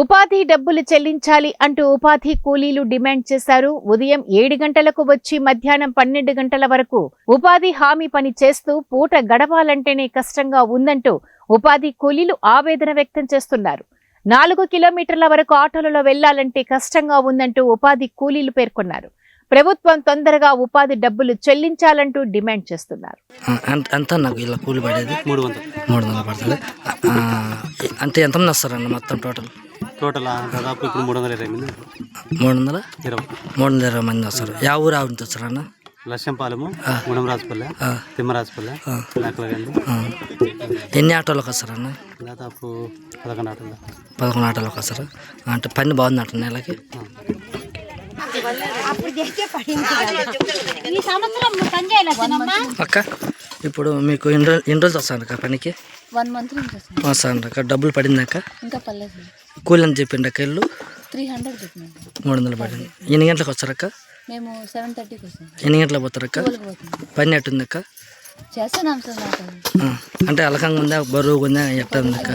ఉపాధి డబ్బులు చెల్లించాలి అంటూ ఉపాధి కూలీలు డిమాండ్ చేశారు. ఉదయం 7 గంటలకు వచ్చి మధ్యాహ్నం 12 గంటల వరకు ఉపాధి హామీ పని చేస్తూ పూట గడపాలంటేనే కష్టంగా ఉందంటూ ఉపాధి కూలీలు ఆవేదన వ్యక్తం చేస్తున్నారు. 4 కిలోమీటర్ల వరకు ఆటోలలో వెళ్లాలంటే కష్టంగా ఉందంటూ ఉపాధి కూలీలు పేర్కొన్నారు. ప్రభుత్వం తొందరగా ఉపాధి డబ్బులు చెల్లించాలంటూ డిమాండ్ చేస్తున్నారు. ఎంత నాకు ఇలా కూలి పడేది 300 పడుతుంది. అంటే ఎంత మంది వస్తారన్న మొత్తం టోటల్ దాదాపు ఇప్పుడు 320 మంది 320 మంది వస్తారు. యా ఊరు ఆవిడ వస్తారన్న? లక్ష్యంపాలెము, గుణంరాజపల్లె, తిమ్మరాజపల్లె, నాకలగండి. ఎన్ని ఆటోలకు వస్తారన్న? దాదాపు 11 ఆటోలు. 11 ఆటోలకు వస్తారు. అంటే పని బాగుంది అంట నెలకి. అక్క ఇప్పుడు మీకు ఎన్ని రోజులు వస్తాను అక్క పనికి? 1 మంత్ నుంచి వస్తాను అక్క. డబ్బులు పడిందాక? ఇంకా పర్లేదు. కూలి అని చెప్పిండు అక్క. ఇల్లు 300 చెప్పినాను. 300 పడింది. ఎన్ని గంటలకు వస్తారక్క? మేము 7:30కి వస్తాం. ఎన్ని గంటలకు పోతారక్క? పని ఎట్టుంది అక్క? చేస్తున్నాం సార్. అంటే అలకంగా ఉందా, బరువుగా ఉందా, ఎట్లా ఉంది అక్క?